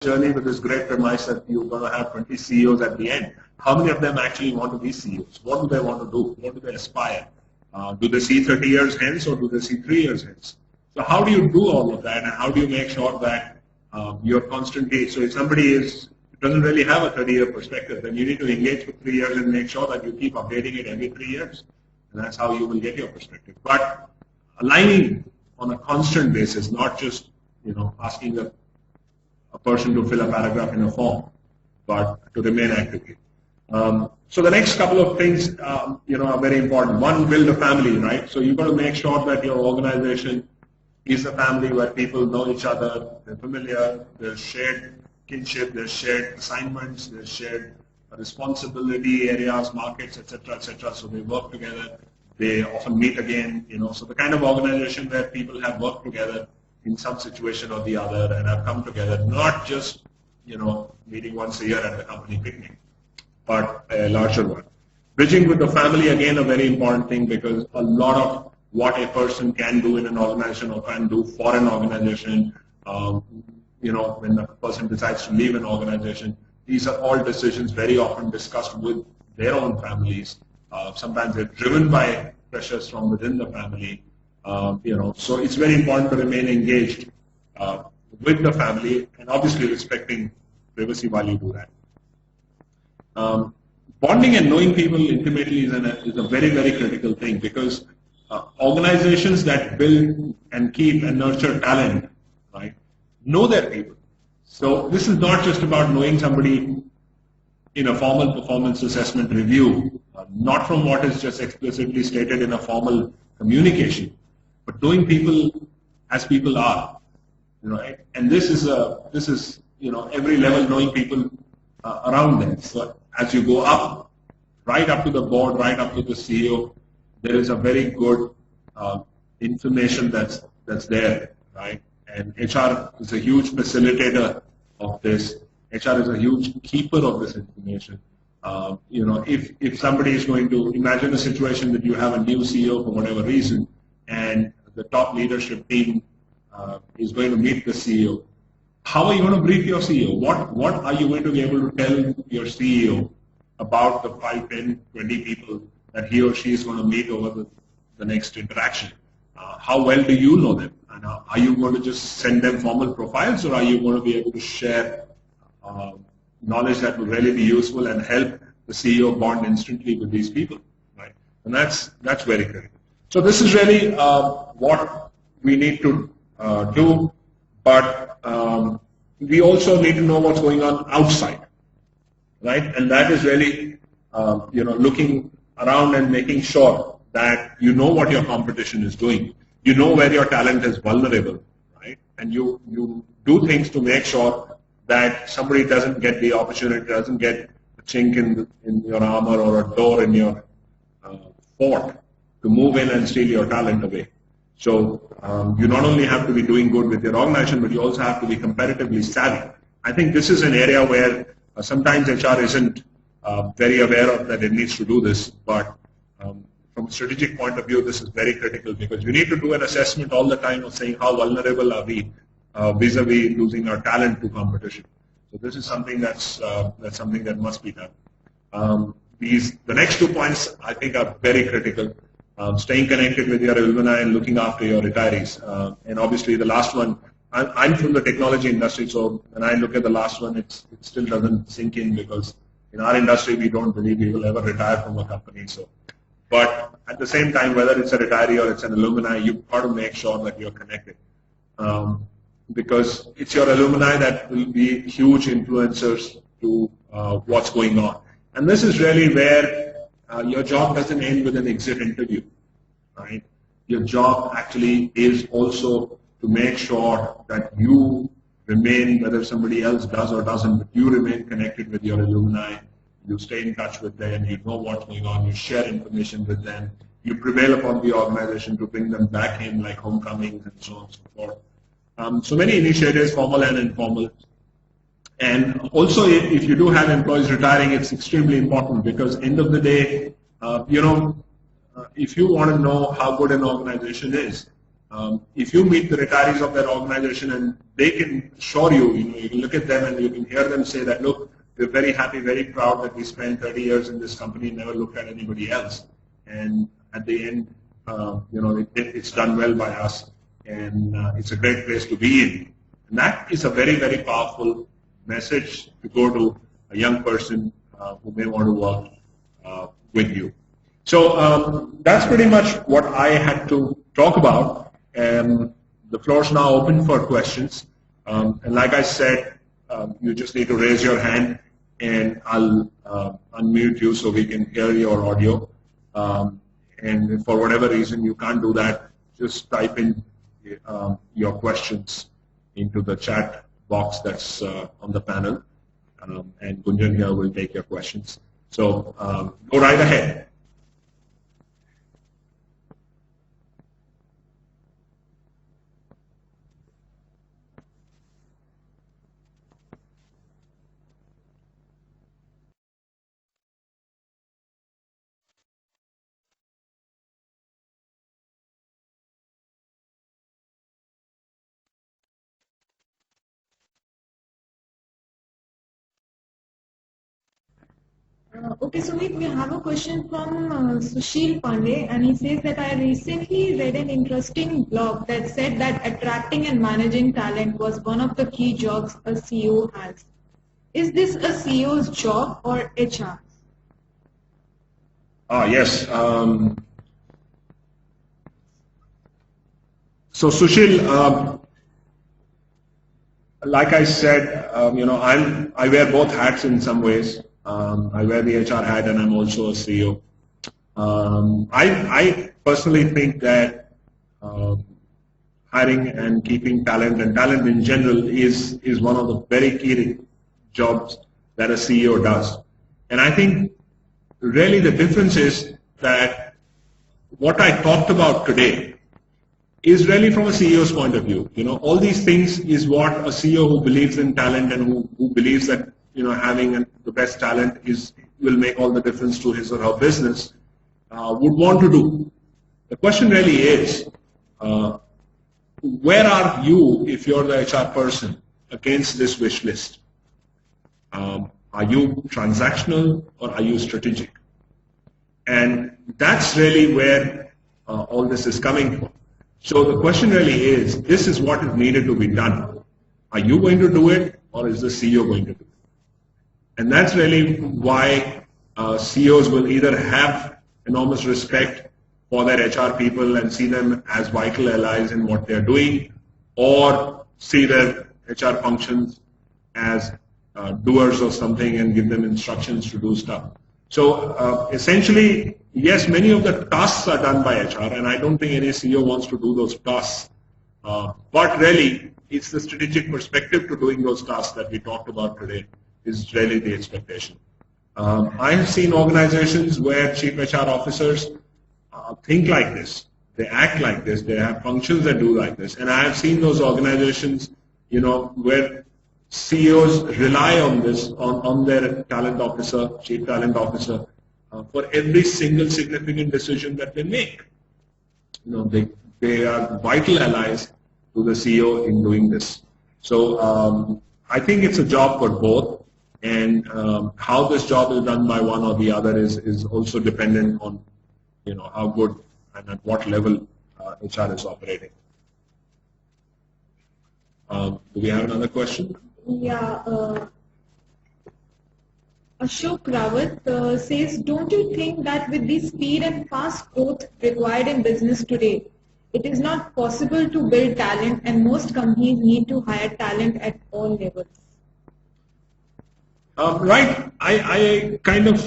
journey with this great premise that you're going to have 20 CEOs at the end. How many of them actually want to be CEOs? What do they want to do? What do they aspire? Do they see 30 years hence or do they see 3 years hence? So how do you do all of that, and how do you make sure that you're constantly, so if somebody doesn't really have a 30-year perspective, then you need to engage for 3 years and make sure that you keep updating it every 3 years. And that's how you will get your perspective. But aligning on a constant basis, not just asking a person to fill a paragraph in a form, but to remain actively. So the next couple of things are very important. One, build a family, right? So you've got to make sure that your organization is a family where people know each other, they're familiar, there's shared kinship, there's shared assignments, there's shared responsibility areas, markets, etc., etc. So they work together. They often meet again. So the kind of organization where people have worked together in some situation or the other and have come together, not just meeting once a year at the company picnic, but a larger one. Bridging with the family, again, a very important thing, because a lot of what a person can do in an organization or can do for an organization, when the person decides to leave an organization, these are all decisions very often discussed with their own families. Sometimes they're driven by pressures from within the family. So it's very important to remain engaged with the family, and obviously respecting privacy while you do that. Bonding and knowing people intimately is a very, very critical thing, because organizations that build and keep and nurture talent, right, know their people. So this is not just about knowing somebody in a formal performance assessment review, not from what is just explicitly stated in a formal communication, but knowing people as people are, and this is every level, knowing people around them. So as you go up, right up to the board, right up to the CEO, there is a very good information that's there, right? And HR is a huge facilitator of this. HR is a huge keeper of this information. If somebody is going to imagine a situation that you have a new CEO for whatever reason, and the top leadership team is going to meet the CEO, how are you going to brief your CEO? What are you going to be able to tell your CEO about the 5, 10, 20 people that he or she is going to meet over the next interaction? How well do you know them? And are you going to just send them formal profiles, or are you going to be able to share knowledge that will really be useful and help the CEO bond instantly with these people, right? And that's very critical. So this is really what we need to do, but we also need to know what's going on outside, right? And that is really looking around and making sure that you know what your competition is doing. You know where your talent is vulnerable, right? And you do things to make sure that somebody doesn't get the opportunity, doesn't get a chink in your armor or a door in your fort to move in and steal your talent away. So you not only have to be doing good with your organization, but you also have to be competitively savvy. I think this is an area where sometimes HR isn't very aware of that it needs to do this, but from a strategic point of view, this is very critical, because you need to do an assessment all the time of saying how vulnerable are we vis-a-vis losing our talent to competition. So this is something that's something that must be done. The next 2 points I think are very critical. Staying connected with your alumni and looking after your retirees. And obviously the last one, I'm from the technology industry, so when I look at the last one, it still doesn't sink in, because in our industry we don't believe we will ever retire from a company. So, but at the same time, whether it's a retiree or it's an alumni, you've got to make sure that you're connected. Because it's your alumni that will be huge influencers to what's going on. And this is really where your job doesn't end with an exit interview, right? Your job actually is also to make sure that you remain, whether somebody else does or doesn't, but you remain connected with your alumni. You stay in touch with them, you know what's going on, you share information with them, you prevail upon the organization to bring them back in, like homecomings and so on and so forth. So many initiatives, formal and informal. And also, if you do have employees retiring, it's extremely important, because end of the day, if you want to know how good an organization is, if you meet the retirees of that organization and they can assure you, you can look at them and you can hear them say that, look, we're very happy, very proud that we spent 30 years in this company, never looked at anybody else. And at the end, it's done well by us, and it's a great place to be in. And that is a very, very powerful message to go to a young person who may want to work with you. So that's pretty much what I had to talk about. And the floor is now open for questions. And like I said, you just need to raise your hand and I'll unmute you so we can hear your audio. And if for whatever reason you can't do that, just type in your questions into the chat box that's on the panel. And Gunjan here will take your questions. So go right ahead. Okay, so we have a question from Sushil Pandey, and he says that I recently read an interesting blog that said that attracting and managing talent was one of the key jobs a CEO has. Is this a CEO's job or HR? Yes. So Sushil, like I said, I wear both hats in some ways. I wear the HR hat and I'm also a CEO. I personally think that hiring and keeping talent and talent in general is one of the very key jobs that a CEO does. And I think really the difference is that what I talked about today is really from a CEO's point of view. All these things is what a CEO who believes in talent and who believes that having the best talent will make all the difference to his or her business would want to do. The question really is, where are you if you're the HR person against this wish list? Are you transactional or are you strategic? And that's really where all this is coming from. So the question really is, this is what is needed to be done. Are you going to do it or is the CEO going to do it? And that's really why CEOs will either have enormous respect for their HR people and see them as vital allies in what they're doing, or see their HR functions as doers of something and give them instructions to do stuff. So essentially, yes, many of the tasks are done by HR, and I don't think any CEO wants to do those tasks. But really, it's the strategic perspective to doing those tasks that we talked about today is really the expectation. I have seen organizations where chief HR officers think like this, they act like this, they have functions that do like this, and I have seen those organizations, where CEOs rely on this, on their talent officer, chief talent officer, for every single significant decision that they make. They are vital allies to the CEO in doing this. So I think it's a job for both. And how this job is done by one or the other is also dependent on how good and at what level HR is operating. Do we have another question? Yeah. Ashok Rawat says, don't you think that with the speed and fast growth required in business today, it is not possible to build talent and most companies need to hire talent at all levels? Right. I kind of,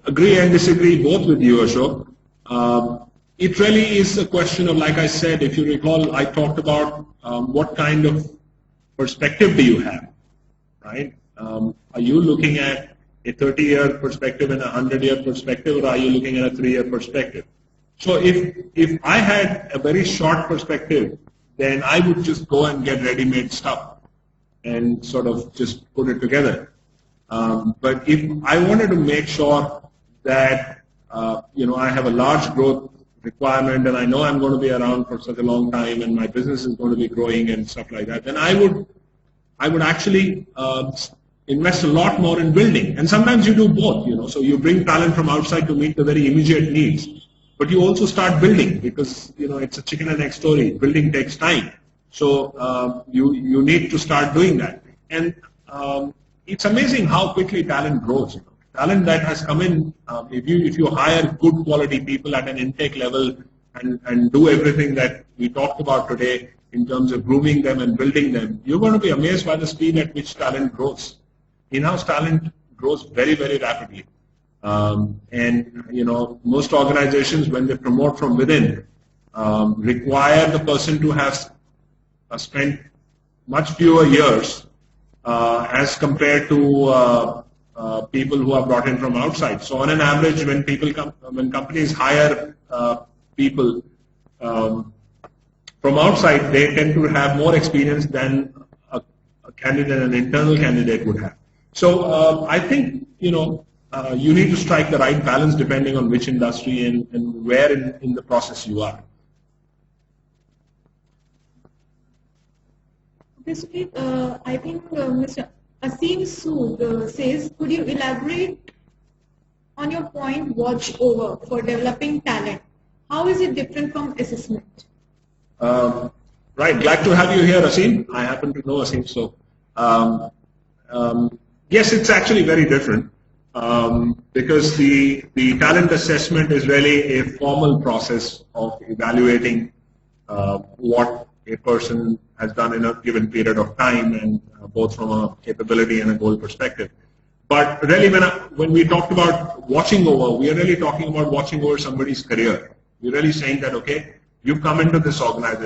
agree and disagree both with you, Ashok. It really is a question of, like I said, if you recall, I talked about what kind of perspective do you have, right? Are you looking at a 30-year perspective and a 100-year perspective, or are you looking at a 3-year perspective? So if I had a very short perspective, then I would just go and get ready-made stuff and sort of just put it together. But if I wanted to make sure that I have a large growth requirement and I know I'm going to be around for such a long time and my business is going to be growing and stuff like that, then I would actually invest a lot more in building. And sometimes you do both, so you bring talent from outside to meet the very immediate needs, but you also start building because, it's a chicken and egg story. Building takes time. So you need to start doing that. And it's amazing how quickly talent grows. Talent that has come in, if you hire good quality people at an intake level and do everything that we talked about today in terms of grooming them and building them, you're going to be amazed by the speed at which talent grows. In-house talent grows very, very rapidly. Most organizations, when they promote from within, require the person to have spent much fewer years as compared to people who are brought in from outside. So on an average, when companies hire people from outside, they tend to have more experience than a candidate, an internal candidate would have. So I think, you need to strike the right balance depending on which industry and where in the process you are. Okay, I think Mr. Asim Sood says, could you elaborate on your point watch over for developing talent? How is it different from assessment? Right, glad to have you here, Asim. I happen to know Asim, so yes, it's actually very different because the talent assessment is really a formal process of evaluating what a person has done in a given period of time, and both from a capability and a goal perspective. But really, when we talked about watching over, we are really talking about watching over somebody's career. We're really saying that, okay, you come into this organization,